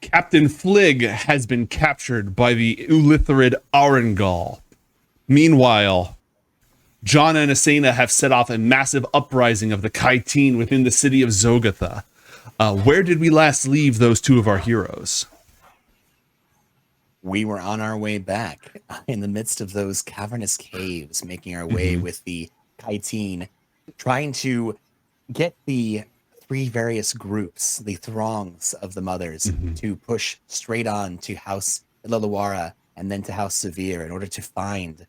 Captain Flig has been captured by the Ulitharid Aurangaul. Meanwhile, John and Asena have set off a massive uprising of the Chitines within the city of Xogotha. Where did we last leave those two of our heroes? We were on our way back in the midst of those cavernous caves, making our way with the Chitine, trying to get the three various groups, the throngs of the mothers, to push straight on to House Lilawara and then to House Severe in order to find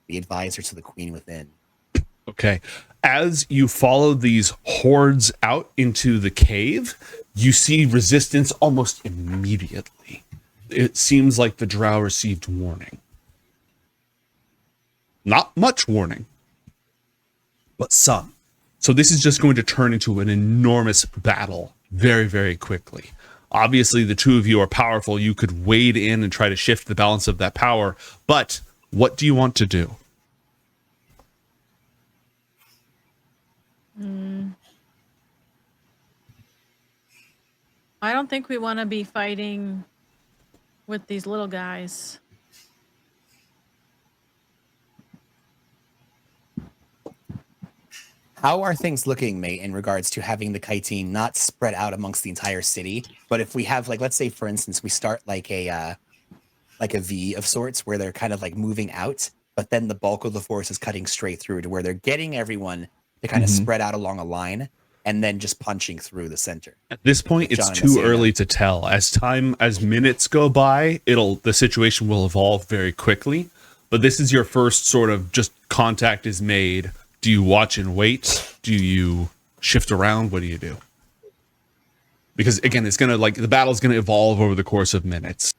the advisor to the Queen within. Okay. As you follow these hordes out into the cave, you see resistance almost immediately. It seems like the Drow received warning. Not much warning, but some. So this is just going to turn into an enormous battle very, very quickly. Obviously, the two of you are powerful. You could wade in and try to shift the balance of that power. But what do you want to do? I don't think we want to be fighting with these little guys. How are things looking, mate, in regards to having the Chitine not spread out amongst the entire city, but if we have, like, let's say, for instance, we start like a V of sorts where they're kind of like moving out, but then the bulk of the force is cutting straight through to where they're getting everyone to kind of spread out along a line and then just punching through the center. At this point, it's too early to tell. As minutes go by, the situation will evolve very quickly. But this is your first sort of just contact is made. Do you watch and wait? Do you shift around? What do you do? Because again, it's gonna the battle's gonna evolve over the course of minutes.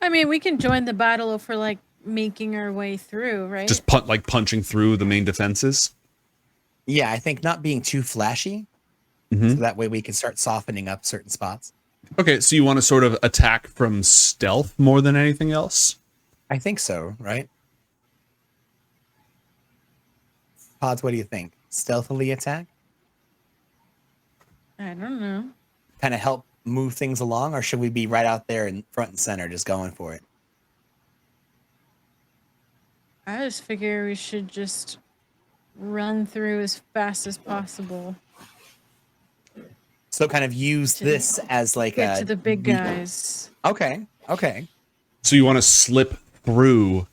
I mean, we can join the battle if we're like making our way through, right? Just punching through the main defenses. Yeah, I think not being too flashy, so that way we can start softening up certain spots. Okay, so you want to sort of attack from stealth more than anything else? I think so, right? Pods, what do you think? Stealthily attack? I don't know. Kind of help move things along, or should we be right out there in front and center just going for it? I just figure we should just run through as fast as possible. So kind of use this as like to the big guys. Okay. So you want to slip through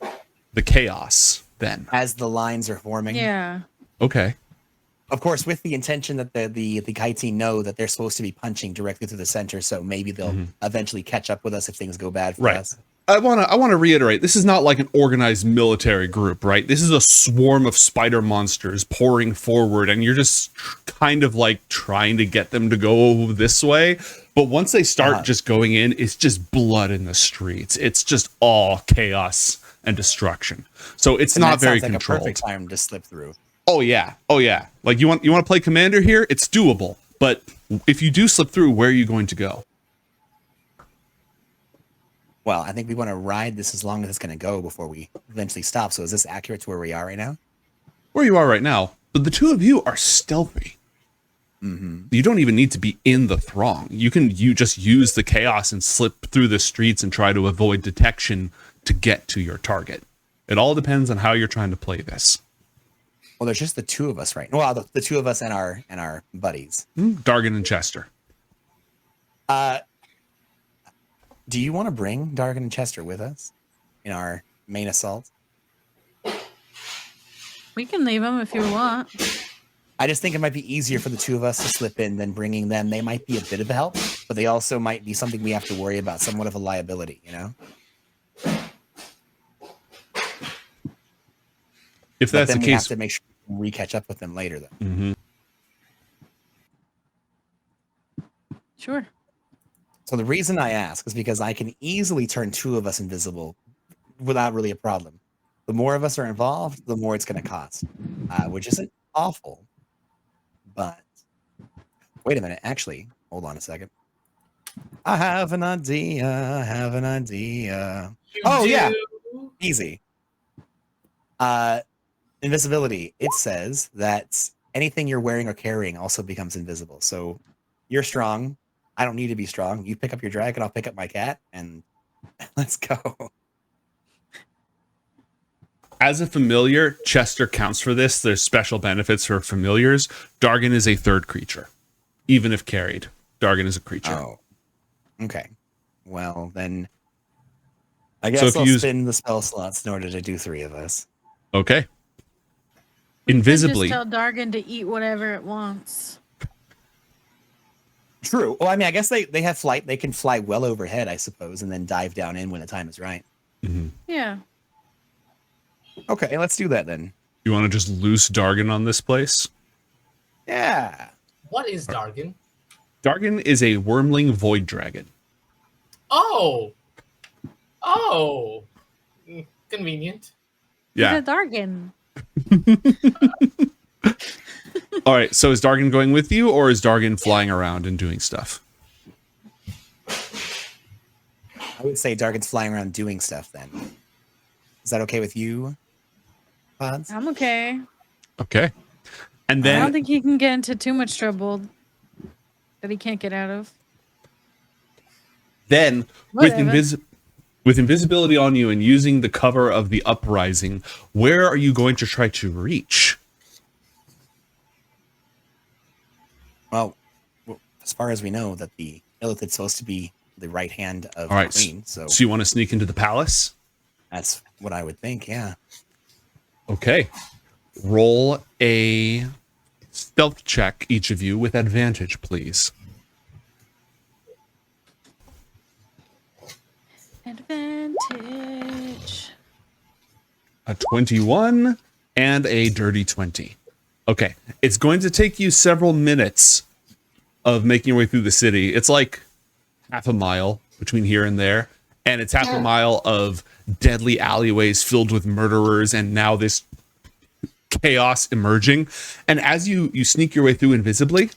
the chaos then? As the lines are forming? Yeah. Okay. Of course, with the intention that the Chitine know that they're supposed to be punching directly through the center, so maybe they'll eventually catch up with us if things go bad for us. I want to reiterate, this is not like an organized military group, right? This is a swarm of spider monsters pouring forward, and you're just kind of like trying to get them to go this way. But once they start just going in, it's just blood in the streets. It's just all chaos and destruction. So it's not very controlled. A perfect time to slip through. Oh yeah. Like you want to play commander here? It's doable. But if you do slip through, where are you going to go? Well, I think we want to ride this as long as it's going to go before we eventually stop. So is this accurate to where we are right now? Where you are right now. But the two of you are stealthy. You don't even need to be in the throng. You just use the chaos and slip through the streets and try to avoid detection to get to your target. It all depends on how you're trying to play this. Well, there's just the two of us right now. Well, the two of us and our buddies. Dargan and Chester. Do you want to bring Dargan and Chester with us in our main assault? We can leave them if you want. I just think it might be easier for the two of us to slip in than bringing them. They might be a bit of a help, but they also might be something we have to worry about, somewhat of a liability, you know? If that's the case, we have to make sure we catch up with them later, though. Sure. So the reason I ask is because I can easily turn two of us invisible without really a problem. The more of us are involved, the more it's going to cost, which isn't awful. But wait a minute. Actually, hold on a second. I have an idea. Yeah. Easy. Invisibility. It says that anything you're wearing or carrying also becomes invisible. So you're strong. I don't need to be strong. You pick up your dragon, I'll pick up my cat, and let's go. As a familiar, Chester counts for this. There's special benefits for familiars. Dargon is a third creature. Even if carried, Dargon is a creature. Oh, okay. Well, then I guess I'll spin the spell slots in order to do 3 of us. Okay. We Invisibly. just tell Dargon to eat whatever it wants. True. Well, I mean, I guess they have flight. They can fly well overhead, I suppose, and then dive down in when the time is right. Mm-hmm. Yeah. Okay, let's do that then. You want to just loose Dargon on this place? Yeah. What is Dargon? Dargon is a wormling void dragon. Oh. Convenient. Yeah. He's a Dargon. All right. So is Dargon going with you, or is Dargon flying around and doing stuff? I would say Dargon's flying around doing stuff then. Is that okay with you, Pods? I'm okay. Okay. And I then don't think he can get into too much trouble that he can't get out of. Then Whatever. with invisibility on you and using the cover of the uprising, where are you going to try to reach? Well, as far as we know, that the Illithid's supposed to be the right hand of All right. the queen, so So you want to sneak into the palace? that's what I would think. Yeah. Okay. Roll a stealth check, each of you, with advantage, please. Advantage. A 21 and a dirty 20. Okay. It's going to take you several minutes of making your way through the city. It's like half a mile between here and there. And it's half a mile of deadly alleyways filled with murderers and now this chaos emerging. And as you sneak your way through invisibly,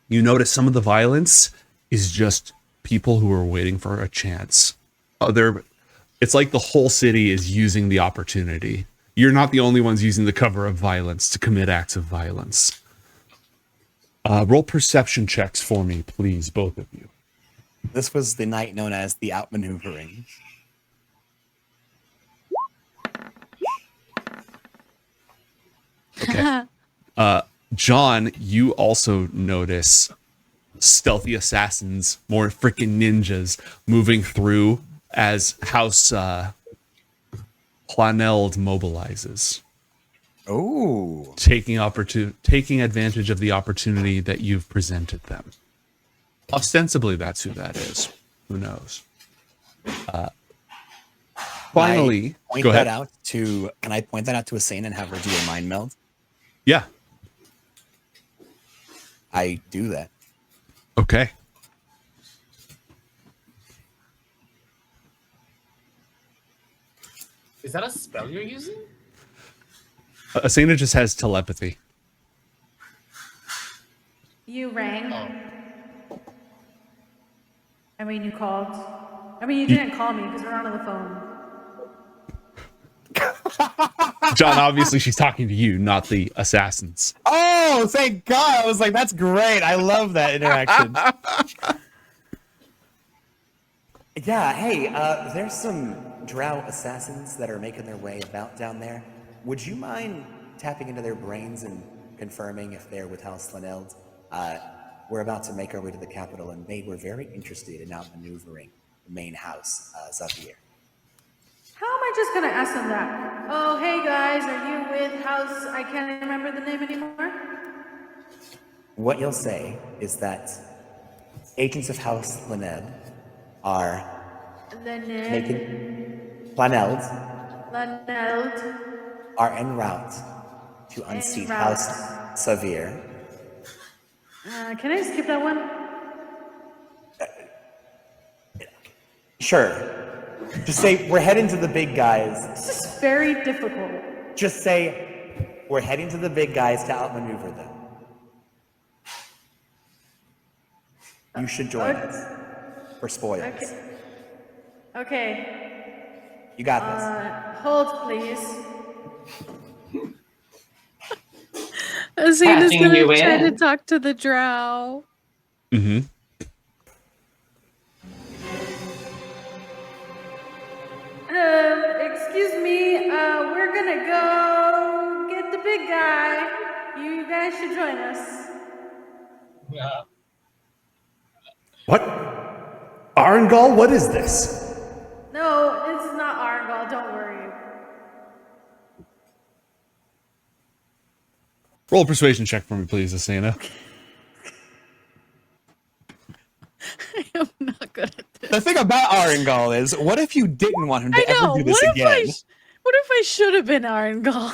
you notice some of the violence is just people who are waiting for a chance. It's like the whole city is using the opportunity. You're not the only ones using the cover of violence to commit acts of violence. Roll perception checks for me, please, both of you. This was the night known as the outmaneuvering. Okay. John, you also notice stealthy assassins, more freaking ninjas, moving through as House Planeld mobilizes. Oh. Taking advantage of the opportunity that you've presented them. Ostensibly, that's who that is. Who knows? Finally, Can I point that out to Asena and have her do a mind meld? Yeah. I do that. Okay. Is that a spell you're using? Asena just has telepathy. You rang. Oh. I mean, you called. I mean, you didn't call me because we're on the phone. John, obviously she's talking to you, not the assassins. Oh, thank God. I was like, that's great. I love that interaction. Yeah, hey, there's some Drow assassins that are making their way about down there. Would you mind tapping into their brains and confirming if they're with House Laneld? We're about to make our way to the capital, and they were very interested in outmaneuvering the main house, Xavier. How am I just gonna ask them that? Oh, hey guys, are you with House? I can't remember the name anymore. What you'll say is that agents of House Laneld are Laneld are en route to unseat House Xavier. Can I skip that one? Sure. Just say, we're heading to the big guys. This is very difficult. Just say, we're heading to the big guys to outmaneuver them. You should join us for spoils. Okay. You got this. Hold, please. Asena's Patching gonna you try to in. talk to the Drow. Mm-hmm. guys should join us. Yeah. What? Aurangaul, what is this? No, it's not Aurangaul, don't worry. Roll a persuasion check for me, please, Asena. I am not good at this. The thing about Aurangaul is, what if you didn't want him to I know. ever do this What again? what if I should have been Aurangaul?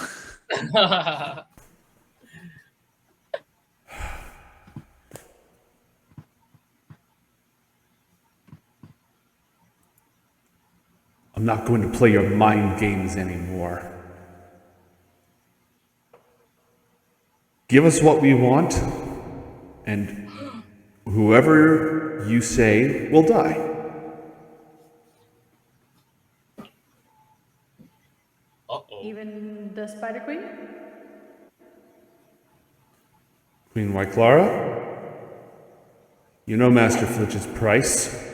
I'm not going to play your mind games anymore. Give us what we want, and whoever you say will die. Uh-oh. Even the Spider Queen? Queen Wyclara? You know Master Flitch's price.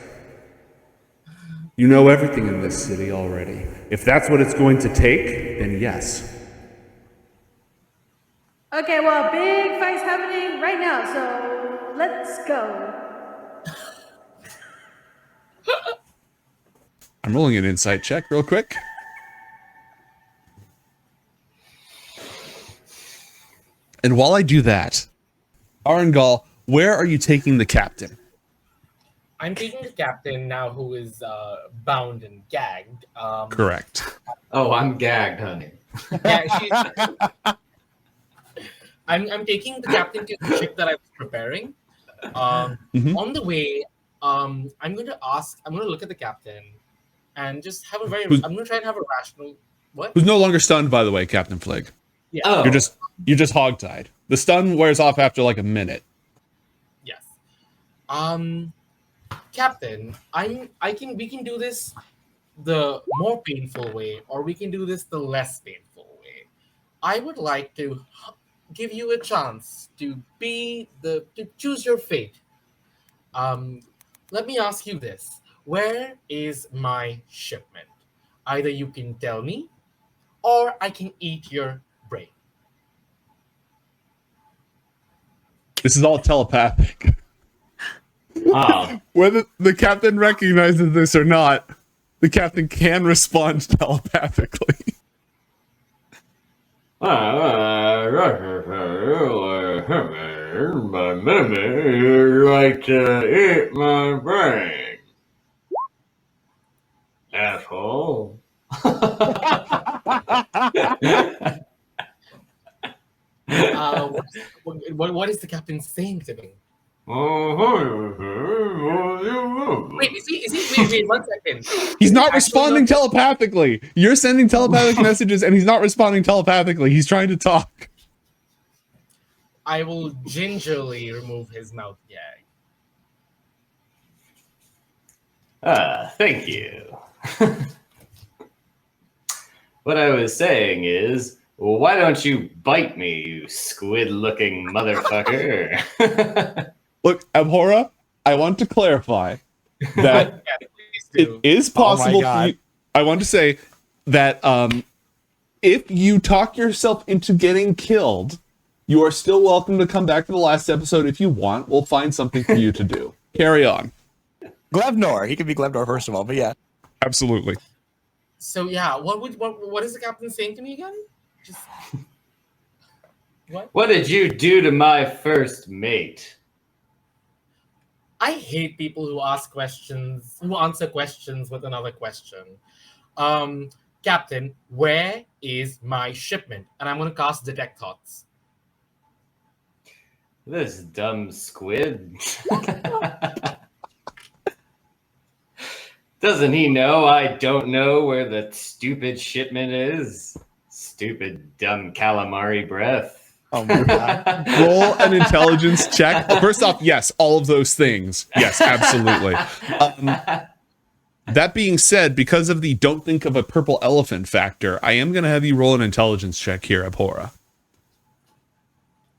You know everything in this city already. If that's what it's going to take, then yes. Okay, well, big fight's happening right now, so let's go. I'm rolling an insight check real quick. And while I do that, Aurangaul, where are you taking the captain? I'm taking the captain now who is bound and gagged. Correct. Oh, I'm gagged, honey. Yeah, she's... I'm taking the captain to the ship that I was preparing. On the way, I'm going to look at the captain and just have a I'm going to try and have a rational... What? Who's no longer stunned, by the way, Captain Flig. Yeah. Oh, You're just hogtied. The stun wears off after like a minute. Yes. Captain, we can do this the more painful way, or we can do this the less painful way. I would like to give you a chance to choose your fate. Let me ask you this. Where is my shipment? Either you can tell me, or I can eat your brain. This is all telepathic. wow. Whether the captain recognizes this or not, the captain can respond telepathically. Like to eat my brain. Asshole. What is the captain saying to me? Wait, wait, 1 second. He's not Actually, responding no. telepathically. You're sending telepathic messages and he's not responding telepathically. He's trying to talk. I will gingerly remove his mouth gag. Thank you. What I was saying is, why don't you bite me, you squid-looking motherfucker? Look, Abhora, I want to clarify that Yeah, please it do. is possible for God. you. I want to say that if you talk yourself into getting killed, you are still welcome to come back to the last episode if you want. We'll find something for you to do. Carry on. Glebnor. He could be Glebnor first of all, but yeah. Absolutely. So yeah, what is the captain saying to me again? Just what? What did you do to my first mate? I hate people who answer questions with another question. Captain, where is my shipment? And I'm gonna cast Detect Thoughts. This dumb squid. Doesn't he know I don't know where the stupid shipment is? Stupid dumb calamari breath. Oh my god. Roll an intelligence check. First off, yes, all of those things. Yes, absolutely. That being said, because of the don't think of a purple elephant factor, I am going to have you roll an intelligence check here, Abhora.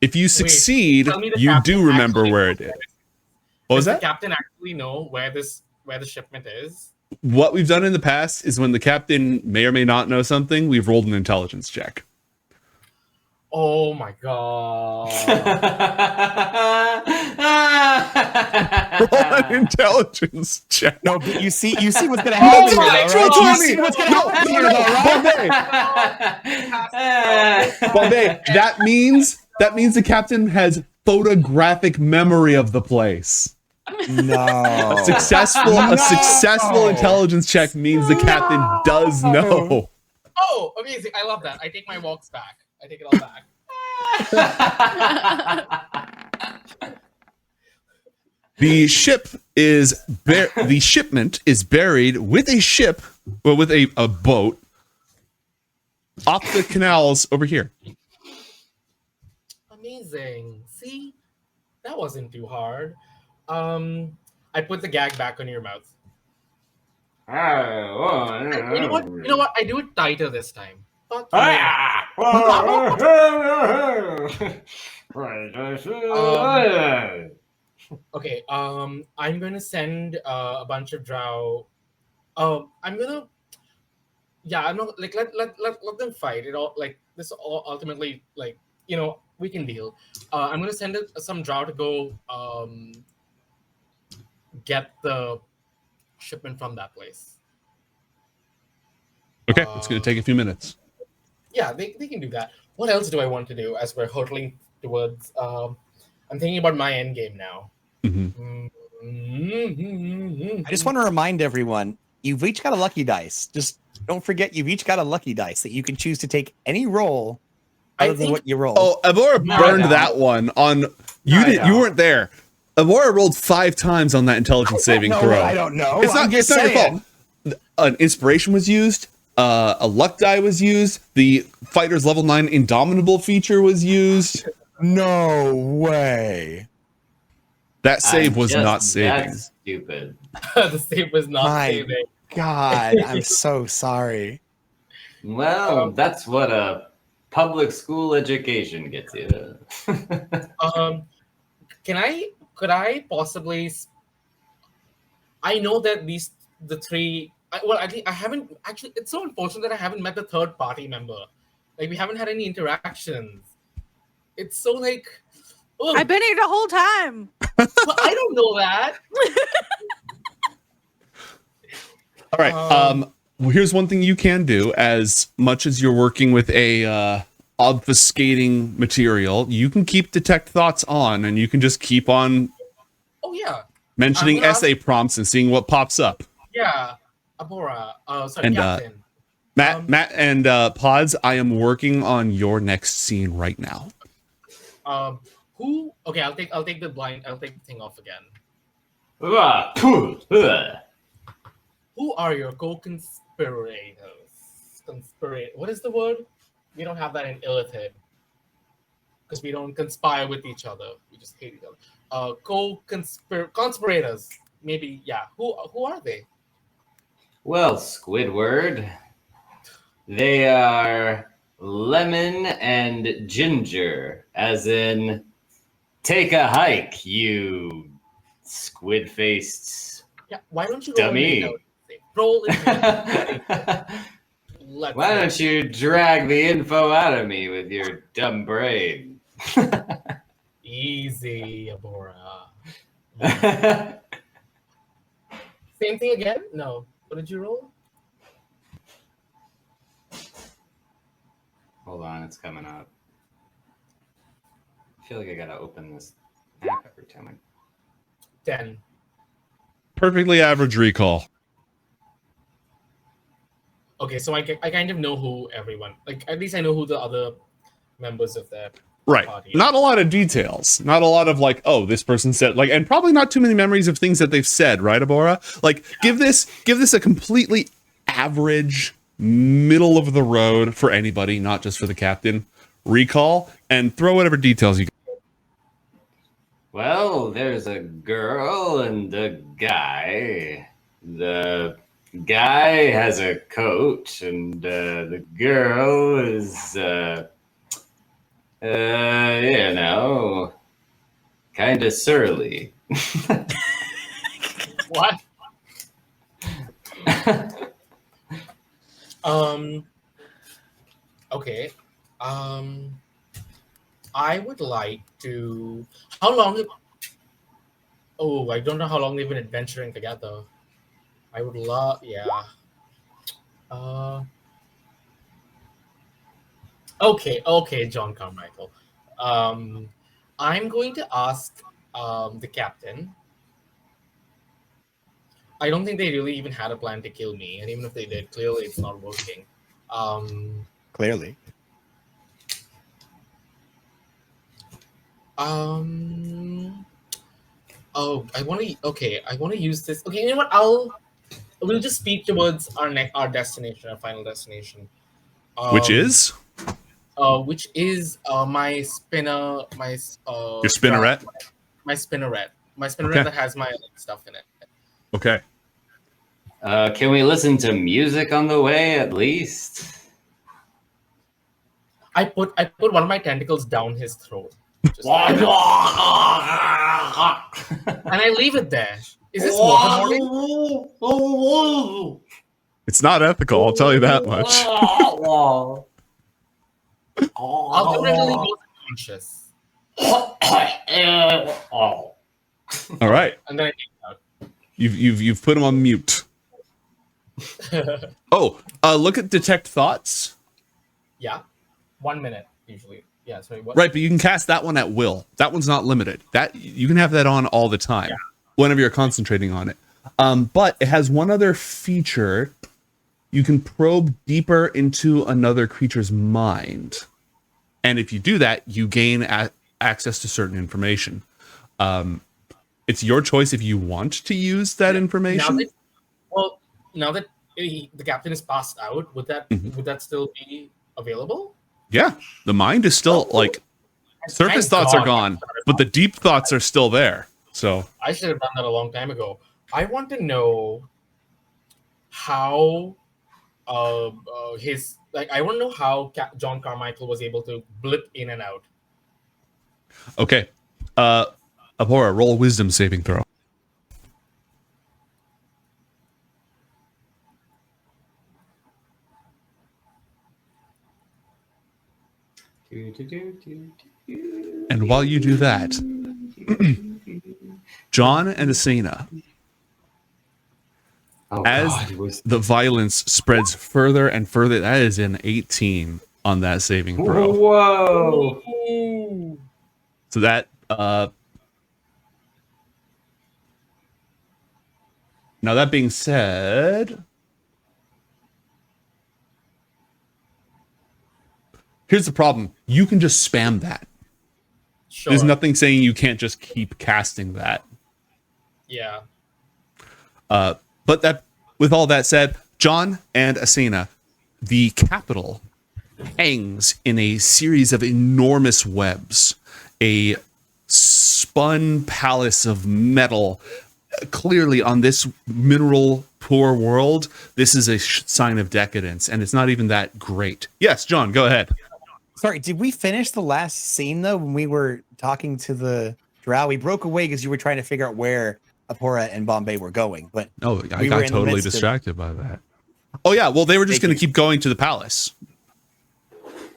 If you succeed, tell me the you captain do remember actually where it is. What was Does that? the captain actually know where the shipment is? What we've done in the past is when the captain may or may not know something, we've rolled an intelligence check. Oh my god. Roll an intelligence check. No, but you see what's gonna happen here, my though, God. right? You see what's gonna happen here, though, right? Bombay, that means the captain has photographic memory of the place. No. A successful intelligence check means the captain does know. Oh, amazing. I love that. I take my walks back. I take it all back. The shipment is buried with a ship, well, with a boat off the canals over here. Amazing. See? That wasn't too hard. I put the gag back on your mouth. You know what? You know what? I do it tighter this time. Fuck you. Okay, I'm gonna send a bunch of Drow. I'm not like let them fight. It all like this all ultimately like we can deal. I'm gonna send some Drow to go get the shipment from that place. Okay, it's going to take a few minutes. Yeah, they can do that. What else do I want to do as we're hurtling towards? I'm thinking about my end game now. Mm-hmm. I just want to remind everyone, you've each got a lucky dice. Just don't forget, you've each got a lucky dice that you can choose to take any roll other than what you roll. Oh, Abhora burned that one on you. You weren't there. Abhora rolled 5 times on that intelligence saving throw. I don't know. It's not your fault. An inspiration was used. A luck die was used. The fighter's level 9 indomitable feature was used. No way. That save was not saving. That's stupid. The save was not saving. God, I'm so sorry. Well, that's what a public school education gets you. Could I possibly? I know that the three. I think I haven't actually. It's so unfortunate that I haven't met the third party member. Like we haven't had any interactions. It's so like. Ugh. I've been here the whole time. Well, I don't know that. All right. Well, here's one thing you can do. As much as you're working with a obfuscating material, you can keep detect thoughts on, and you can just keep on. Oh yeah. Mentioning essay prompts and seeing what pops up. Yeah, Abhora. Sorry, And Captain. Matt and Pods, I am working on your next scene right now. Who? Okay, I'll take the blind. I'll take the thing off again. Who are your co-conspirators? What is the word? We don't have that in Ulitharid. Because we don't conspire with each other. We just hate each other. Conspirators. Maybe, yeah. Who are they? Well, Squidward, they are lemon and ginger, as in take a hike, you squid-faced Yeah, why don't you dummy. Roll it. Why don't you drag the info out of me with your dumb brain? Easy, Abhora. Same thing again? No. What did you roll? Hold on, it's coming up. I feel like I gotta open this app every time 10. Perfectly average recall. Okay, so I kind of know who everyone, like at least I know who the other members of that party are. Not a lot of details. Not a lot of like, oh, this person said, like, and probably not too many memories of things that they've said, right, Abhora? Like, give this a completely average, middle of the road for anybody, not just for the captain, recall, and throw whatever details you got. Well, there's a girl and a guy. The guy has a coat, and the girl is, kind of surly. What? Okay. I would like to. How long? Oh, I don't know how long they've been adventuring together. I would love. Yeah. Uh. Okay, John Carmichael. I'm going to ask the captain. I don't think they really even had a plan to kill me, and even if they did, clearly it's not working. Clearly. Oh, I want to. Okay, I want to use this. Okay, you know what? We'll just speed towards our destination, our final destination. Which is Which is my spinner, your spinneret. my spinneret Okay. that has my stuff in it. Okay. Can we listen to music on the way at least? I put one of my tentacles down his throat, just It's and I leave it there. Is this waterboarding? It's not ethical, I'll tell you that much. I'll definitely be conscious, All right. and then I take it You've put him on mute. out. Oh, look at detect thoughts. Yeah, 1 minute usually. Yeah, sorry. What? Right, but you can cast that one at will. That one's not limited. That you can have that on all the time, whenever you're concentrating on it. But it has one other feature. You can probe deeper into another creature's mind, and if you do that, you gain access to certain information. It's your choice if you want to use that information. Now that the captain is passed out, would that still be available? Yeah, the mind is still like surface Thank thoughts are God. gone, but the deep thoughts are still there. So I should have done that a long time ago. I want to know how I want to know how John Carmichael was able to blip in and out. okay, Abhora, roll a wisdom saving throw. And while you do that, John and Asena, as the violence spreads further and further, that is an 18 on that saving throw. Whoa! So that now that being said, here's the problem. You can just spam that. Sure. There's nothing saying you can't just keep casting that. Yeah. But that, with all that said, John and Asena, the capital hangs in a series of enormous webs, a spun palace of metal. Clearly, on this mineral poor world, this is a sign of decadence, and it's not even that great. Yes, John, go ahead. Sorry, did we finish the last scene though when we were talking to the Drow? We broke away because you were trying to figure out where Abhora and Bombay were going, but Oh, I we were got in the totally midst of- distracted by that. Oh yeah, well they were just Thank going to you. keep going to the palace.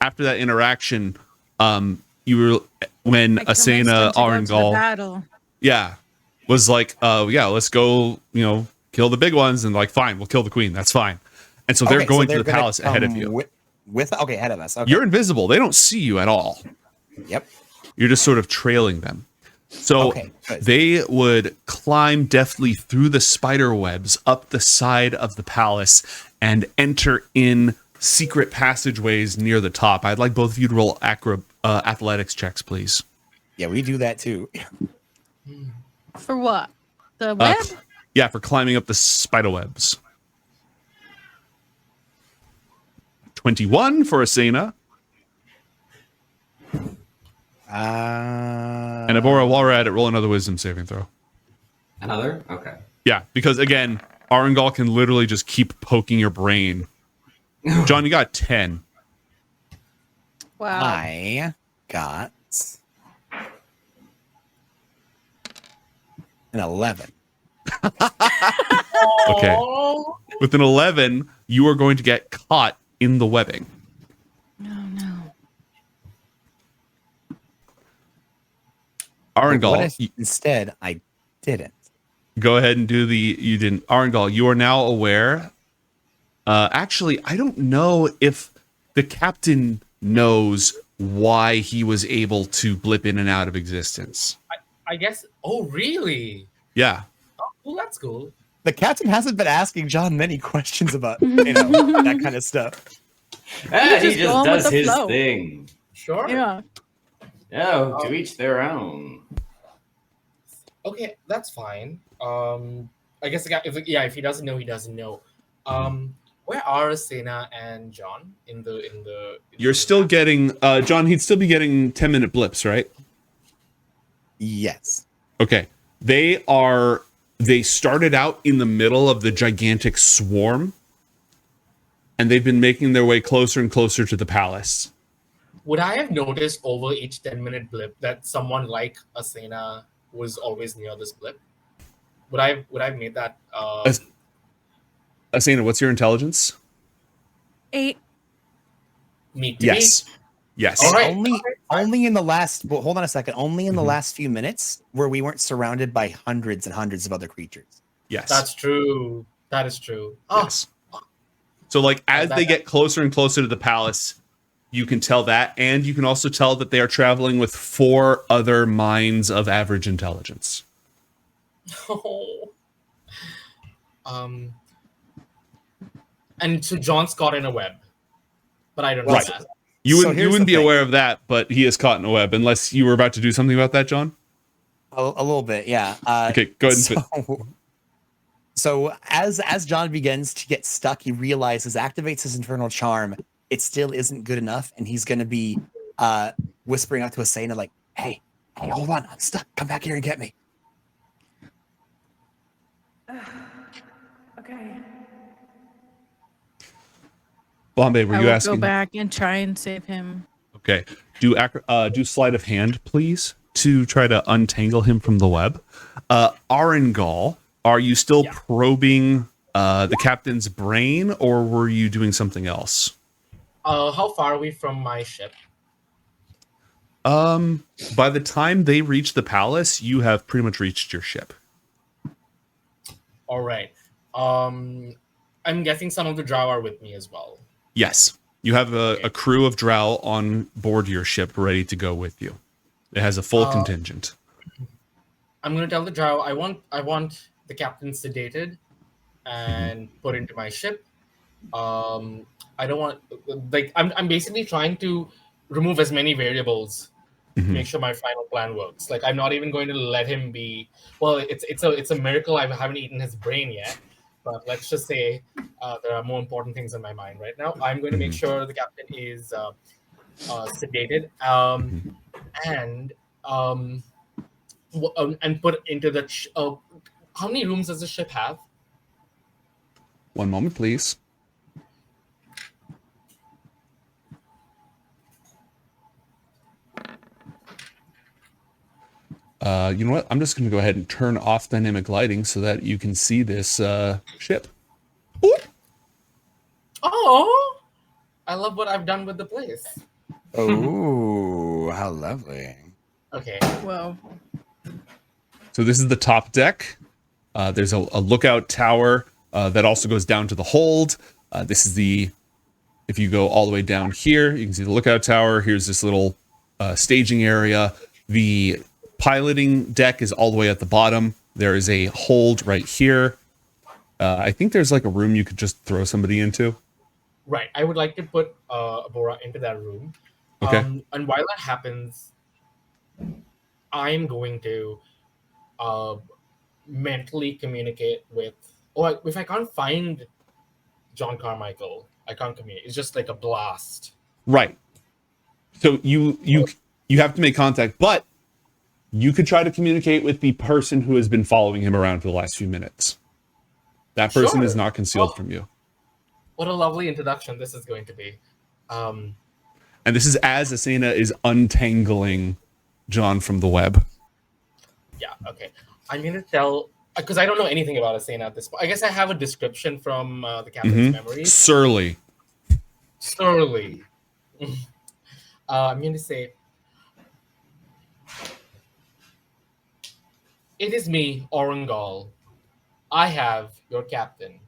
After that interaction, you were when I convinced him Asena to go to the Aurangaul, battle. yeah, was like, yeah, let's go, kill the big ones, and like, fine, we'll kill the queen. That's fine. And so they're Okay, going to the gonna palace ahead of come you. Okay, ahead of us. Okay. You're invisible. They don't see you at all. Yep. You're just sort of trailing them. So Okay, good. they would climb deftly through the spider webs up the side of the palace and enter in secret passageways near the top. I'd like both of you to roll athletics checks, please. Yeah, we do that too. For what? The web? Yeah, for climbing up the spider webs. 21 for Asena. And Abhora, while we're at it, roll another wisdom saving throw. Another? Okay. Yeah, because again, Aurangaul can literally just keep poking your brain. John, you got 10. Wow. I got an 11. Okay. With an 11, you are going to get caught in the webbing. No, no. But what Aurangaul, if instead I didn't? go ahead and do the. You didn't. Aurangaul, you are now aware. Actually, I don't know if the captain knows why he was able to blip in and out of existence. I guess. Oh, really? Yeah. Oh, well, that's cool. The captain hasn't been asking John many questions about that kind of stuff. He just just going with does the his flow. thing. Sure. Yeah. Oh, to each their own. Okay, that's fine. I guess the guy, if he doesn't know, he doesn't know. Where are Asena and John in the? You're still getting John. He'd still be getting 10-minute blips, right? Yes. Okay. They started out in the middle of the gigantic swarm, and they've been making their way closer and closer to the palace. Would I have noticed over each 10-minute blip that someone like Asena was always near this blip? Would I have made that? Asena, what's your intelligence? 8. Meet to Yes. Yes. All right. Only in the last. Well, hold on a second. Only in the last few minutes where we weren't surrounded by hundreds and hundreds of other creatures. Yes. That's true. That is true. Oh, Yes. So, like, as they get closer and closer to the palace, you can tell that, and you can also tell that they are traveling with 4 other minds of average intelligence. And so John's caught in a web, but I don't know Right. that. You So wouldn't, here's be the thing. aware of that, but he is caught in a web, unless you were about to do something about that, John. A little bit, yeah. Okay, go ahead and So as John begins to get stuck, he realizes, activates his infernal charm. It still isn't good enough, and he's going to be whispering out to Asena like, "Hey, hold on, I'm stuck. Come back here and get me." Okay. Bombay, were I you will asking? go back and try and save him. Okay. Do sleight of hand, please, to try to untangle him from the web. Aurangaul, are you still probing the captain's brain, or were you doing something else? How far are we from my ship? By the time they reach the palace, you have pretty much reached your ship. All right. I'm guessing some of the Drow are with me as well. Yes. You have a crew of Drow on board your ship ready to go with you. It has a full contingent. I'm gonna tell the Drow I want the captain sedated and put into my ship. I don't want I'm basically trying to remove as many variables to make sure my final plan works. Like I'm not even going to let him be. Well, it's a miracle I haven't eaten his brain yet. But let's just say there are more important things in my mind right now. I'm going to make sure the captain is sedated and put into the. How many rooms does the ship have? One moment, please. You know what? I'm just going to go ahead and turn off dynamic lighting so that you can see this ship. Ooh. Oh, I love what I've done with the place. Oh, how lovely. Okay. Whoa. So this is the top deck. There's a lookout tower that also goes down to the hold. This is if you go all the way down here, you can see the lookout tower. Here's this little staging area. The piloting deck is all the way at the bottom. There is a hold right here. I think there's like a room you could just throw somebody into. Right. I would like to put Abhora into that room. Okay. And while that happens, I'm going to mentally communicate with. Or if I can't find John Carmichael, I can't communicate. It's just like a blast. Right. So you have to make contact, but you could try to communicate with the person who has been following him around for the last few minutes. That person Sure. is not concealed from you. What a lovely introduction this is going to be. And this is as Asena is untangling John from the web. Yeah, okay. I'm going to tell, because I don't know anything about Asena at this point. I guess I have a description from the captain's memories. Surly. Surly. I'm going to say, It is me, Aurangaul. I have your captain.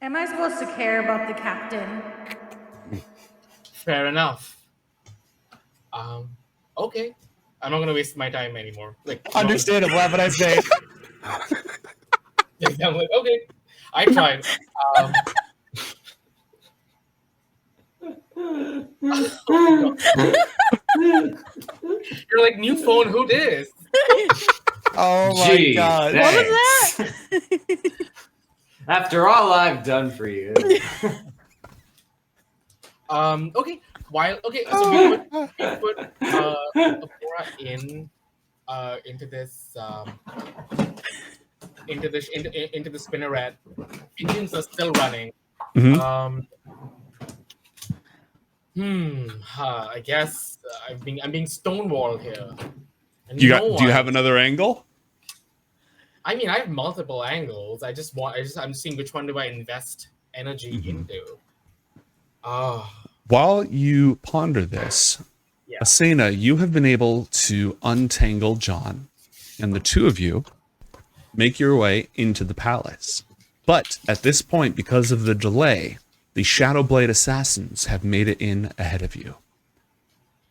Am I supposed to care about the captain? Fair enough. Okay. I'm not gonna waste my time anymore. Like, I'm not Understandable, what I say. gonna- I'm like, okay. I tried. You're like, new phone, who dis? Oh my Gee, god. What was thanks. that? After all I've done for you. Okay. So we put Abhora into this into the spinneret. Engines are still running. Mhm. I guess I'm being stonewalled here. And Do you no do you one- have another angle? I mean, I have multiple angles. I'm seeing which one do I invest energy into. While you ponder this, Yeah. Asena, you have been able to untangle John, and the two of you make your way into the palace. But at this point, because of the delay, the Shadowblade assassins have made it in ahead of you.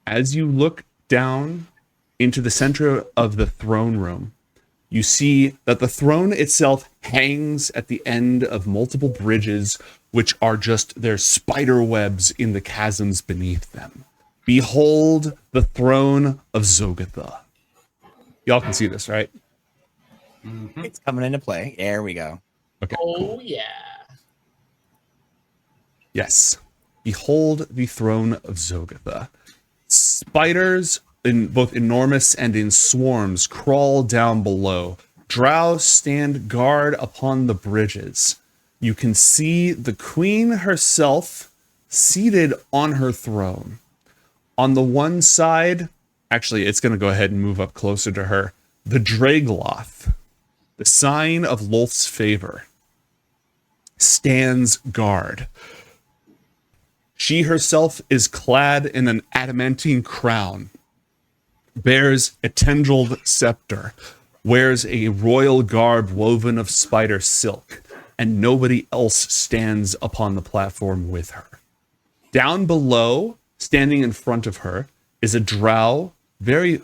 As you look down into the center of the throne room, you see that the throne itself hangs at the end of multiple bridges, which are just their spider webs in the chasms beneath them. Behold the throne of Xogotha. Y'all can see this, right? It's coming into play. There we go. Okay. Oh yeah. Yes. Behold the throne of Xogotha. Spiders, in both enormous and in swarms, crawl down below. Drow stand guard upon the bridges. You can see the queen herself seated on her throne. On the one side, actually, it's going to go ahead and move up closer to her. The Dragloth, the sign of Lolth's favor, stands guard. She herself is clad in an adamantine crown, bears a tendrilled scepter, wears a royal garb woven of spider silk, and nobody else stands upon the platform with her. Down below, standing in front of her, is a drow, very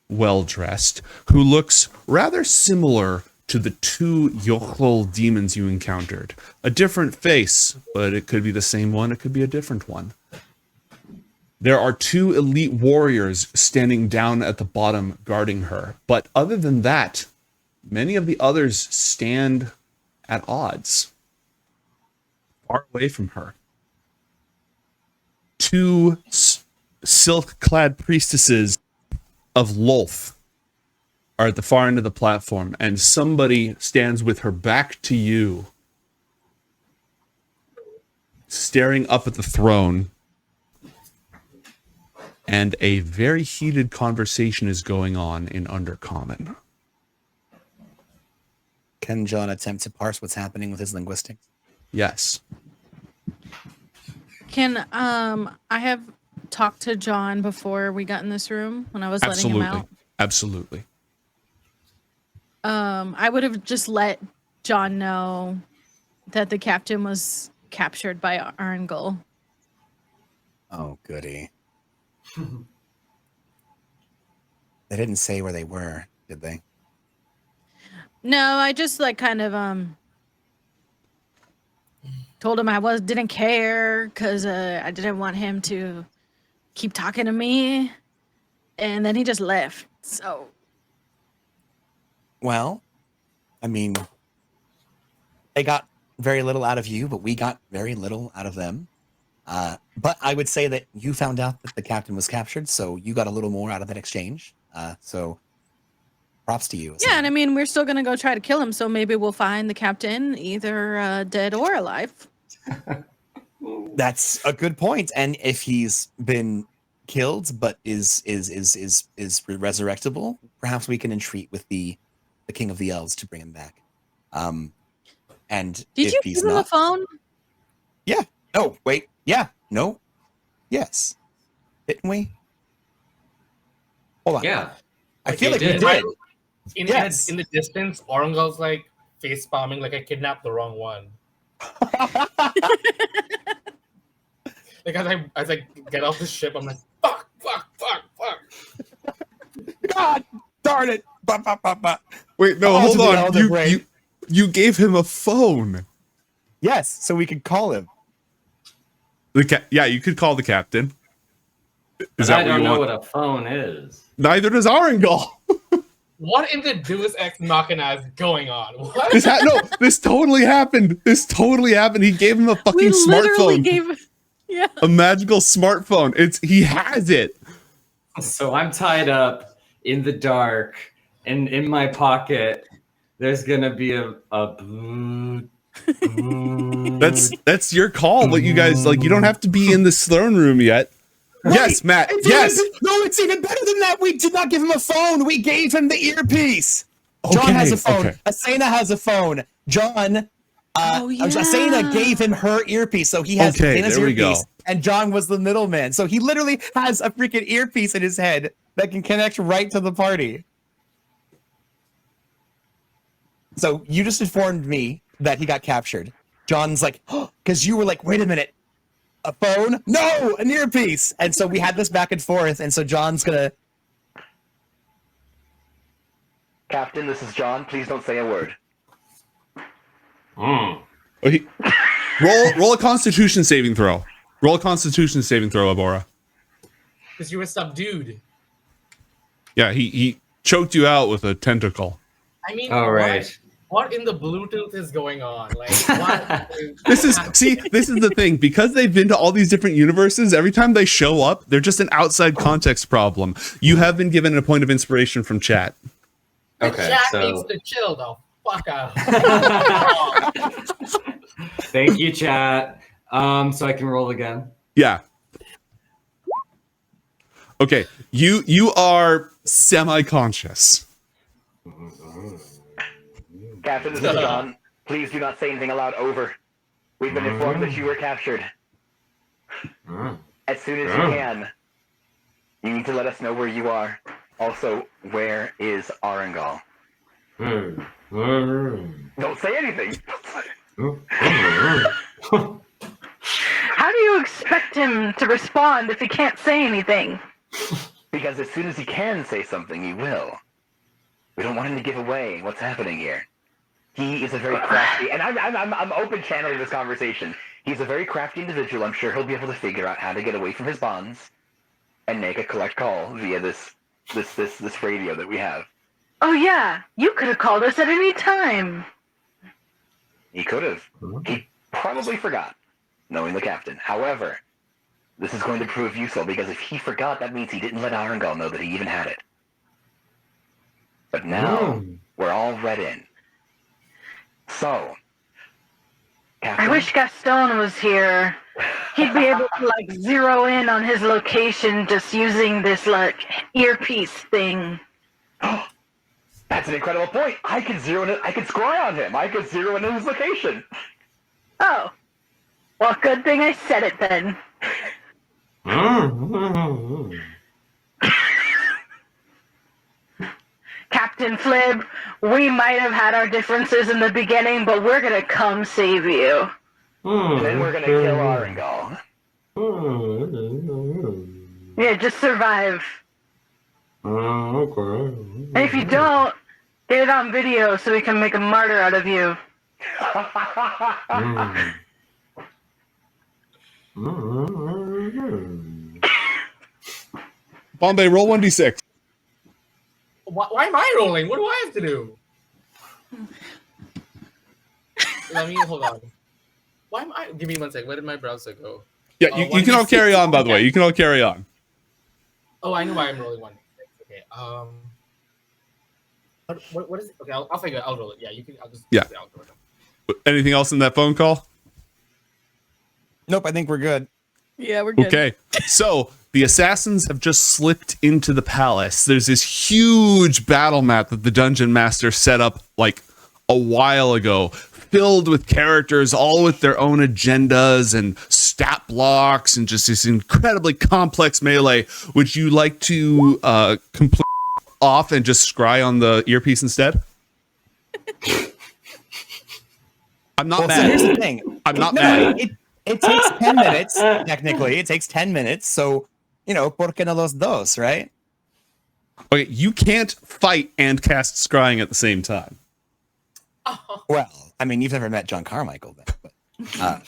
well dressed, who looks rather similar to the two Yochol demons you encountered. A different face, but it could be the same one, it could be a different one. There are two elite warriors standing down at the bottom guarding her, but other than that, many of the others stand at odds, far away from her. Two silk-clad priestesses of Lolth are at the far end of the platform, and somebody stands with her back to you, staring up at the throne, and a very heated conversation is going on in Undercommon. Can John attempt to parse what's happening with his linguistics? Yes. Can I have talked to John before we got in this room when I was letting him out? Absolutely. I would have just let John know that the captain was captured by Aurangaul. Oh, goody. They didn't say where they were, did they? No, I just like kind of told him I didn't care because I didn't want him to keep talking to me, and then he just left. So Well, I mean, they got very little out of you, but we got very little out of them. But I would say that you found out that the captain was captured, so you got a little more out of that exchange. So props to you. yeah, and I mean we're still gonna go try to kill him. So maybe we'll find the captain either dead or alive. That's a good point. And if he's been killed but is resurrectable, perhaps we can entreat with the king of the elves to bring him back. And Did if you he's give him a not, phone? yeah. Oh, wait. Yeah. No. Yes. Didn't we? Hold on. Yeah. I feel like you we did. did. In the distance, Aurangaul's like face palming like I kidnapped the wrong one. Like as I get off the ship, I'm like, fuck. God darn it. Wait, no, Oh, hold to the on. elder brain. You gave him a phone. Yes, so we could call him. Yeah, you could call the captain. Is But I that what don't you know want? what a phone is. Neither does Aurangaul. What in the Deus Ex Machina is going on? What? This totally happened. He gave him a fucking We literally smartphone. gave. Yeah. A magical smartphone. He has it. So I'm tied up in the dark, and in my pocket, there's gonna be a That's your call, but you guys you don't have to be in this throne room yet. Yes, Matt. Yes. It's even better than that. We did not give him a phone. We gave him the earpiece. John has a phone. Okay. Asena has a phone. John, Asena gave him her earpiece, so he has Asena's there we go. earpiece, and John was the middleman. So he literally has a freaking earpiece in his head that can connect right to the party. So you just informed me that he got captured. John's like, because you were like, wait a minute, a phone? No, an earpiece. And so we had this back and forth, and so John's gonna. Captain, this is John. Please don't say a word. Oh, roll a Constitution saving throw. Roll a Constitution saving throw, Abhora. Because you were subdued. Yeah, he choked you out with a tentacle. I mean, All right. What in the Bluetooth is going on? Like, what? This is the thing. Because they've been to all these different universes, every time they show up, they're just an outside context problem. You have been given a point of inspiration from chat. The Okay, chat so- needs to chill the fuck out. Thank you, chat. So I can roll again. Yeah. Okay, you are semi-conscious. Captain, this is John. Please do not say anything aloud. Over. We've been informed that you were captured. As soon as you can, you need to let us know where you are. Also, where is Aurangaul? Don't say anything. How do you expect him to respond if he can't say anything? Because as soon as he can say something, he will. We don't want him to give away what's happening here. He is a very crafty, and I'm open channeling this conversation. He's a very crafty individual. I'm sure he'll be able to figure out how to get away from his bonds and make a collect call via this radio that we have. Oh yeah, you could have called us at any time. He could have. He probably forgot, knowing the captain. However, this is going to prove useful because if he forgot, that means he didn't let Aurangaul know that he even had it. But now we're all read in. So, Captain, I wish Gaston was here. He'd be able to like zero in on his location just using this like earpiece thing. that's an incredible point. I could zero in. I could scry on him. I could zero in his location. Oh, well, good thing I said it then. Captain Flib, we might have had our differences in the beginning, but we're gonna come save you. And then we're gonna kill Aurangaul. Yeah, just survive. And if you don't, get it on video so we can make a martyr out of you. Bombay, roll 1d6. Why am I rolling? What do I have to do? Let me hold on. Why am I? Give me 1 sec. Where did my browser go? Yeah, you can all carry on, by the way. You can all carry on. Oh, I know why I'm rolling 1. Okay. What is it? Okay, I'll figure it. I'll roll it. Yeah, you can. I'll just. Yeah. I'll go. Anything else in that phone call? Nope, I think we're good. Yeah, we're good. Okay, so the assassins have just slipped into the palace. There's this huge battle map that the dungeon master set up like a while ago, filled with characters, all with their own agendas and stat blocks and just this incredibly complex melee. Would you like to complete off and just scry on the earpiece instead? I'm not So mad. here's the thing. I'm not mad. It takes 10 minutes, technically. It takes 10 minutes. So, por qué no los dos, right? Okay, you can't fight and cast scrying at the same time. Well, I mean, you've never met John Carmichael, then. But,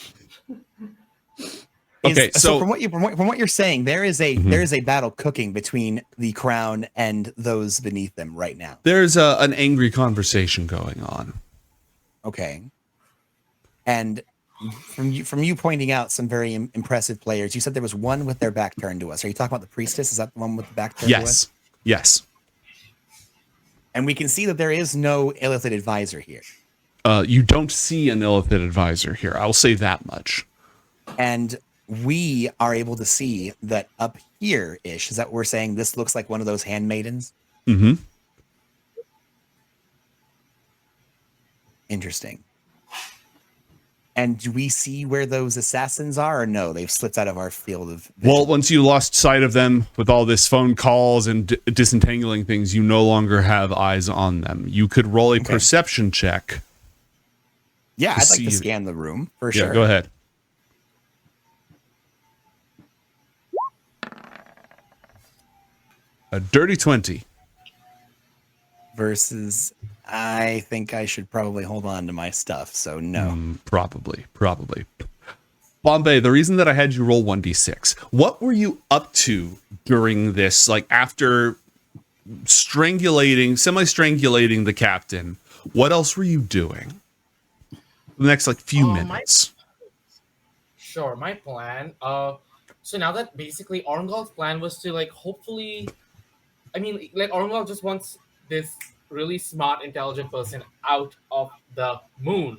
Okay, so from what you're saying, there is a battle cooking between the crown and those beneath them right now. there's an angry conversation going on. Okay. And from you pointing out some very impressive players, you said there was one with their back turned to us. Are you talking about the priestess? Is that the one with the back turned to us? Yes. And we can see that there is no Illithid advisor here. You don't see an Illithid advisor here. I will say that much. And we are able to see that up here-ish, is that we're saying this looks like one of those handmaidens? Mm-hmm. Interesting. And do we see where those assassins are, or no? They've slipped out of our field of vision? Well, once you lost sight of them with all this phone calls and disentangling things, you no longer have eyes on them. You could roll a perception check. Yeah, I'd like see- to scan the room for Yeah, sure. go ahead. A dirty 20. Versus, I think I should probably hold on to my stuff. So no. Probably. Bombay, the reason that I had you roll 1d6, what were you up to during this, like after semi-strangulating the captain? What else were you doing? The next few minutes. Sure, my plan. So now that basically Aurangaul's plan was to hopefully, Aurangaul just wants this really smart, intelligent person out of the moon.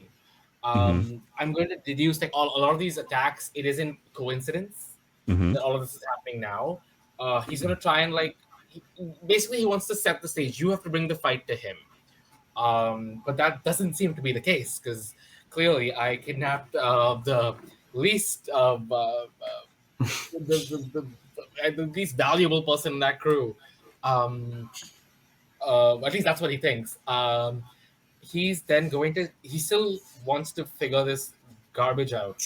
I'm going to deduce a lot of these attacks. It isn't coincidence that all of this is happening now. He's going to try and basically he wants to set the stage. You have to bring the fight to him. But that doesn't seem to be the case because clearly I kidnapped the least the least valuable person in that crew. At least that's what he thinks. He's then going to. He still wants to figure this garbage out.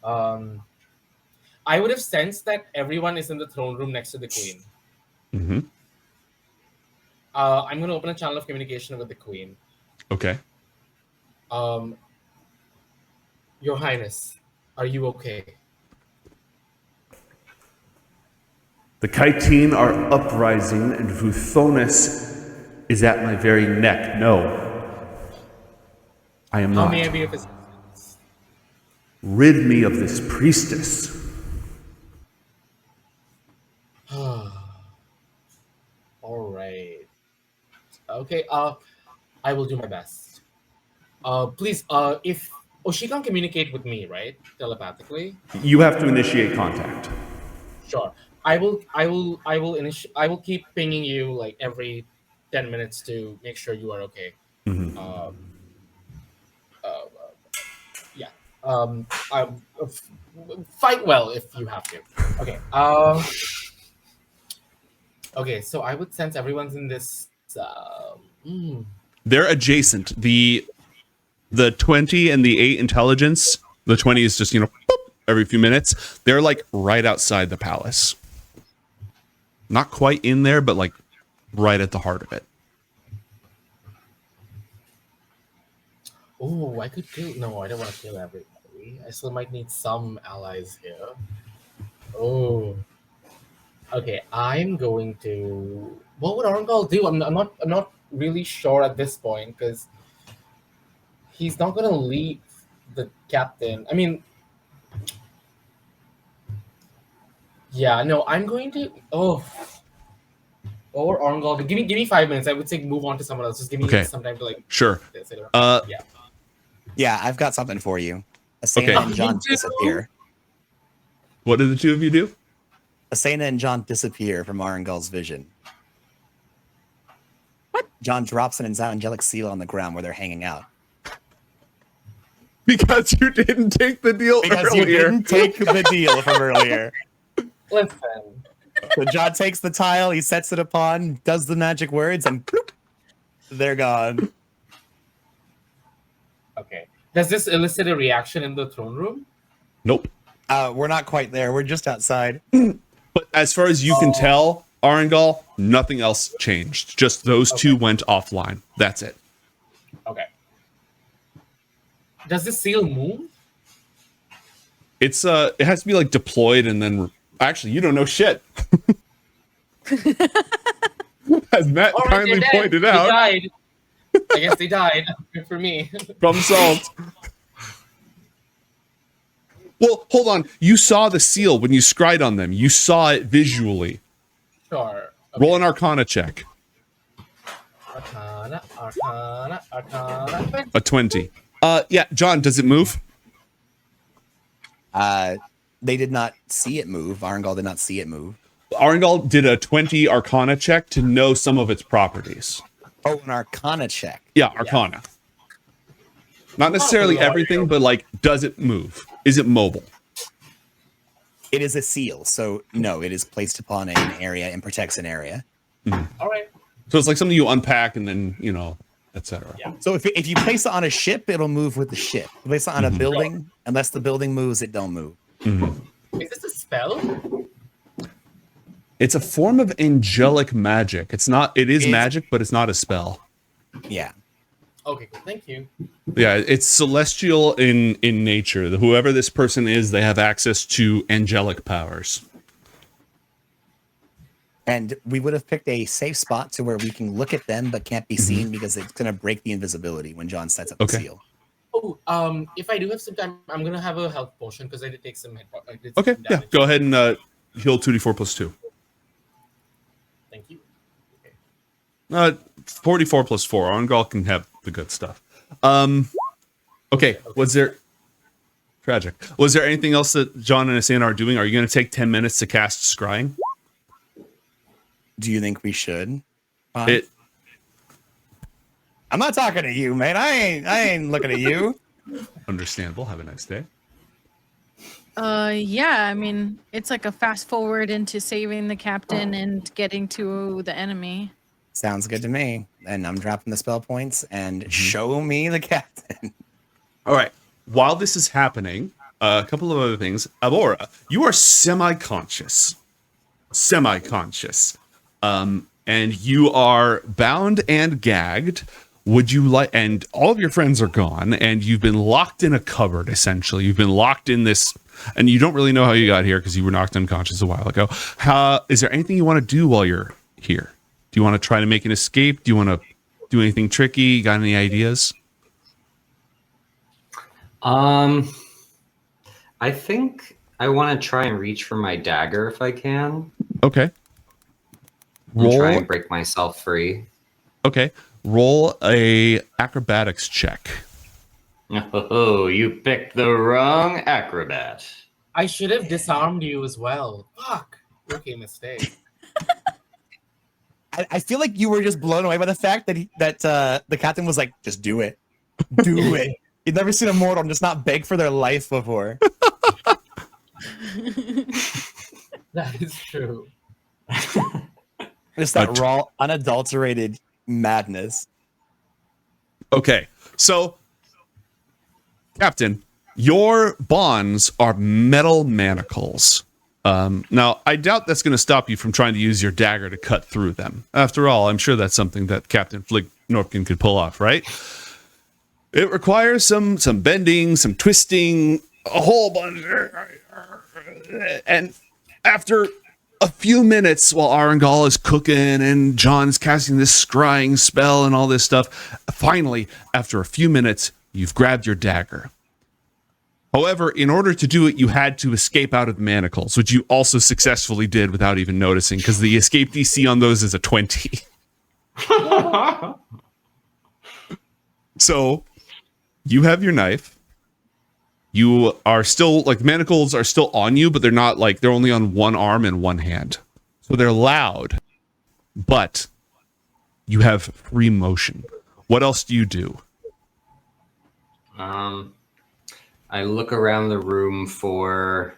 I would have sensed that everyone is in the throne room next to the queen. I'm going to open a channel of communication with the queen. Okay. Your Highness, are you okay? The Chitines are uprising, and Vuthonus is at my very neck. No, I am How not. may I be of assistance? Rid me of this priestess. All right. Okay. I will do my best. Please. If she can communicate with me, right, telepathically. You have to initiate contact. Sure. I will keep pinging you every 10 minutes to make sure you are okay. Yeah. Fight well if you have to. Okay. Okay. So I would sense everyone's in this. They're adjacent. The 20 and the 8 intelligence. The 20 is just boop, every few minutes. They're right outside the palace. Not quite in there, but right at the heart of it. Oh, I could kill. No, I don't want to kill everybody. I still might need some allies here. Oh. Okay, I'm going to. What would Aurangaul do? I'm not really sure at this point because he's not going to leave the captain. I mean, yeah, no, I'm going to. Or Aurangaul. Give me 5 minutes. I would say move on to someone else. Just give me some time to Sure. This. Yeah, I've got something for you. Asena and John disappear. What did the two of you do? Asena and John disappear from Aurangaul's vision. What? John drops an angelic seal on the ground where they're hanging out. Because you didn't take the deal Because you earlier. didn't take the deal from earlier. Listen. So John takes the tile, he sets it upon, does the magic words, and bloop, they're gone. Okay. Does this elicit a reaction in the throne room? Nope. We're not quite there. We're just outside. But as far as you can tell, Aurangaul, nothing else changed. Just those two went offline. That's it. Okay. Does this seal move? It's it has to be like deployed and then actually you don't know shit. As Matt All right, kindly they're dead. pointed They out. died. I guess they died. Good for me. Problem solved. Well, hold on. You saw the seal when you scried on them. You saw it visually. Sure. Roll an Arcana check. Arcana. A 20. Yeah, John, does it move? They did not see it move. Aurangaul did not see it move. Aurangaul did a 20 Arcana check to know some of its properties. Oh, an Arcana check. Yeah, Arcana. Not necessarily everything, but like, does it move? Is it mobile? It is a seal, so no, it is placed upon an area and protects an area. All right. So it's like something you unpack and then, you know, etc. Yeah. So if you place it on a ship, it'll move with the ship. If you place it on a building, unless the building moves, it don't move. Is this a spell? It's a form of angelic magic. It is magic, but it's not a spell. Yeah. Okay, cool. Thank you. Yeah, it's celestial in nature. Whoever this person is, they have access to angelic powers. And we would have picked a safe spot to where we can look at them but can't be seen because it's going to break the invisibility when John sets up the seal. Oh, if I do have some time, I'm gonna have a health potion because I did take some hit. Okay, yeah, go ahead and heal 2d4 plus 2. Thank you. 44 plus 4. Aurangaul can have the good stuff. Okay, was there... Tragic. Was there anything else that John and Asena are doing? Are you going to take 10 minutes to cast Scrying? Do you think we should? It... I'm not talking to you, man. I ain't looking at you. Understandable. Have a nice day. Yeah, I mean, it's like a fast forward into saving the captain and getting to the enemy. Sounds good to me. And I'm dropping the spell points and show me the captain. All right. While this is happening, a couple of other things. Abhora, you are semi-conscious. And you are bound and gagged. Would you like, and all of your friends are gone, and you've been locked in a cupboard, essentially. You've been locked in this, and you don't really know how you got here because you were knocked unconscious a while ago. Is there anything you want to do while you're here? Do you want to try to make an escape? Do you want to do anything tricky? You got any ideas? I think I want to try and reach for my dagger if I can. Okay. And try and break myself free. Okay. Roll a acrobatics check. Oh, you picked the wrong acrobat. I should have disarmed you as well. Fuck. Okay, mistake. I feel like you were just blown away by the fact that the captain was like, just do it. Do it. You've never seen a mortal just not beg for their life before. That is true. Just that raw, unadulterated madness. Okay, so, Captain, your bonds are metal manacles. Now, I doubt that's going to stop you from trying to use your dagger to cut through them. After all, I'm sure that's something that Captain Flig Knorpkin could pull off, right? It requires some bending, some twisting, a whole bunch. And after a few minutes while Aurangaul is cooking and John's casting this scrying spell and all this stuff, finally, after a few minutes, you've grabbed your dagger. However, in order to do it, you had to escape out of the manacles, which you also successfully did without even noticing, because the escape DC on those is a 20. So, you have your knife. You are still, like, manacles are still on you, but they're not, like, they're only on one arm and one hand. So they're loud, but you have free motion. What else do you do? I look around the room for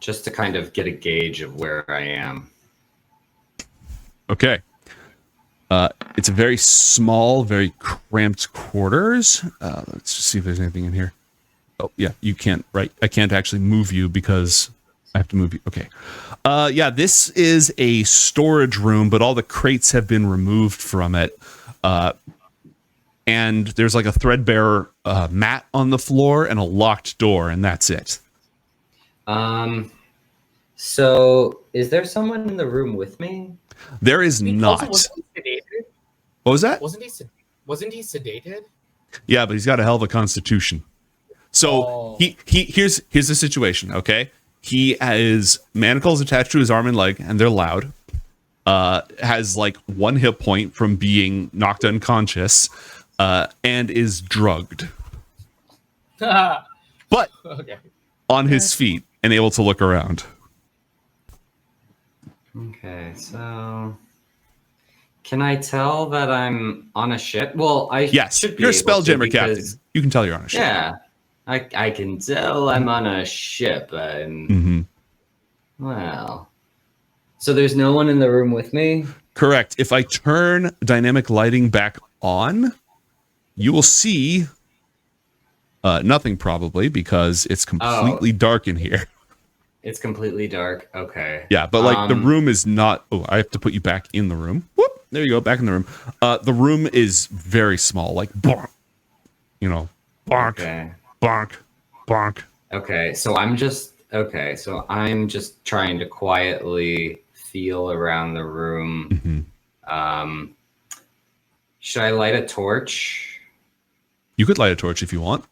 just to kind of get a gauge of where I am. Okay. It's a very small, very cramped quarters. Let's just see if there's anything in here. Oh, yeah, you can't, right? I can't actually move you because I have to move you. Okay. Yeah, this is a storage room, but all the crates have been removed from it. And there's like a threadbare mat on the floor and a locked door, and that's it. So is there someone in the room with me? There is not. Also, wasn't he sedated? What was that? Wasn't he sedated? Yeah, but he's got a hell of a constitution. So here's the situation, okay? He has manacles attached to his arm and leg, and they're loud. Has like 1 hit point from being knocked unconscious, and is drugged. But on his feet and able to look around. Okay, so can I tell that I'm on a ship? Well, Yes, should be you're a able to spelljammer captain. because- You can tell you're on a ship. Yeah, I can tell I'm on a ship. Well, so there's no one in the room with me? Correct. If I turn dynamic lighting back on, you will see nothing probably because it's completely dark in here. It's completely dark. Okay. Yeah, but like the room is not. Oh, I have to put you back in the room. Whoop! There you go, back in the room. The room is very small, like bonk. You know, bonk, Okay. bonk, bonk. Okay, so I'm just trying to quietly feel around the room. Should I light a torch? You could light a torch if you want.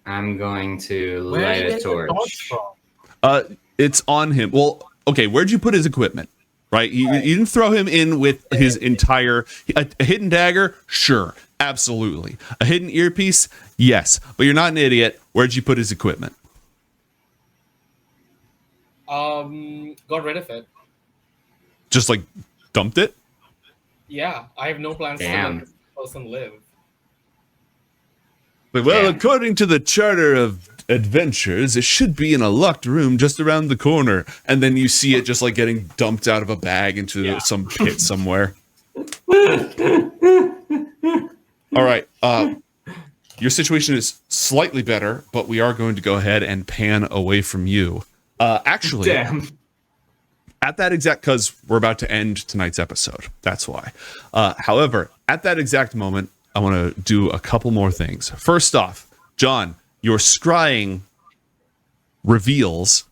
I'm going to Where are light you a getting the torch. from? It's on him. Well, okay, where'd you put his equipment? Right? You didn't throw him in with his entire a hidden dagger? Sure, absolutely. A hidden earpiece? Yes. But you're not an idiot. Where'd you put his equipment? Got rid of it. Just like dumped it? Yeah, I have no plans to Damn. let this person live. But, well, Yeah. according to the Charter of Adventures, it should be in a locked room just around the corner. And then you see it just like getting dumped out of a bag into some pit somewhere. All right. Your situation is slightly better, but we are going to go ahead and pan away from you. Actually, Damn. at that exact, because we're about to end tonight's episode. That's why. However, at that exact moment, I want to do a couple more things. First off, John, your scrying reveals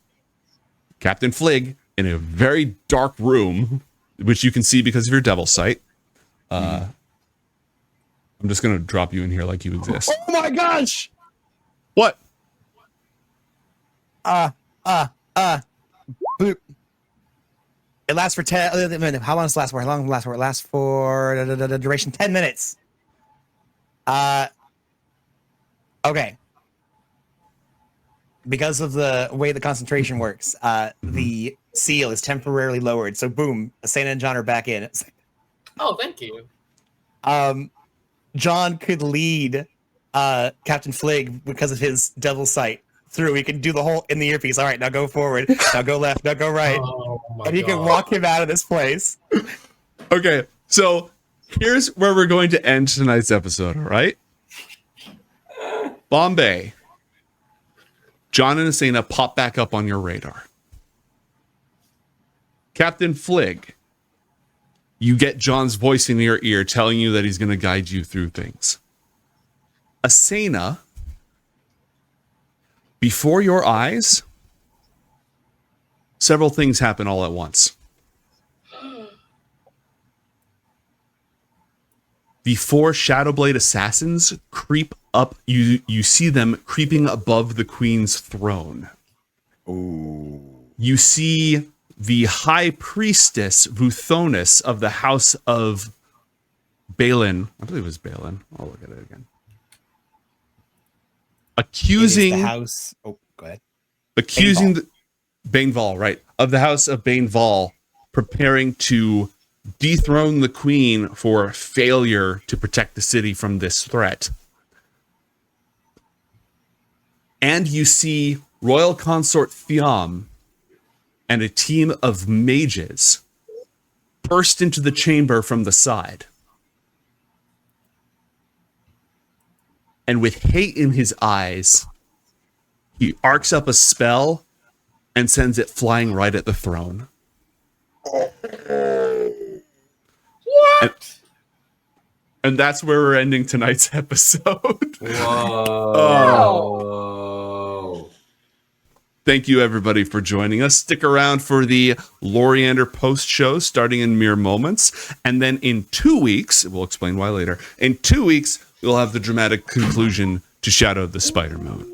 Captain Flig in a very dark room, which you can see because of your devil sight. I'm just going to drop you in here like you exist. Oh my gosh! What? Boop. It lasts for 10. How long does it last for? How long does it last for? It lasts for the duration 10 minutes. Okay. Because of the way the concentration works, the seal is temporarily lowered. So boom, Asena and John are back in. It's Oh, thank you. John could lead Captain Flig because of his devil sight through. He can do the whole in the earpiece. All right, now go forward. Now go left. Now go right. Oh my And he can God. walk him out of this place. Okay, so here's where we're going to end tonight's episode, all right? Bombay. John and Asena pop back up on your radar. Captain Flig. You get John's voice in your ear telling you that he's going to guide you through things. Asena, before your eyes, several things happen all at once. The 4 Shadowblade assassins creep up. You see them creeping above the queen's throne. Ooh. You see the high priestess Vuthonus of the house of Balin. I believe it was Balin. I'll look at it again. Accusing It is the house. Oh, go ahead. accusing the Baneval, right, of the house of Baneval, preparing to dethrone the queen for failure to protect the city from this threat. And you see Royal Consort Thiam and a team of mages burst into the chamber from the side. And with hate in his eyes, he arcs up a spell and sends it flying right at the throne. What? And that's where we're ending tonight's episode. Whoa. Thank you, everybody, for joining us. Stick around for the Loriander post show starting in mere moments. And then in 2 weeks, we'll explain why later. In 2 weeks, we'll have the dramatic conclusion to Shadow of the Spider Moon.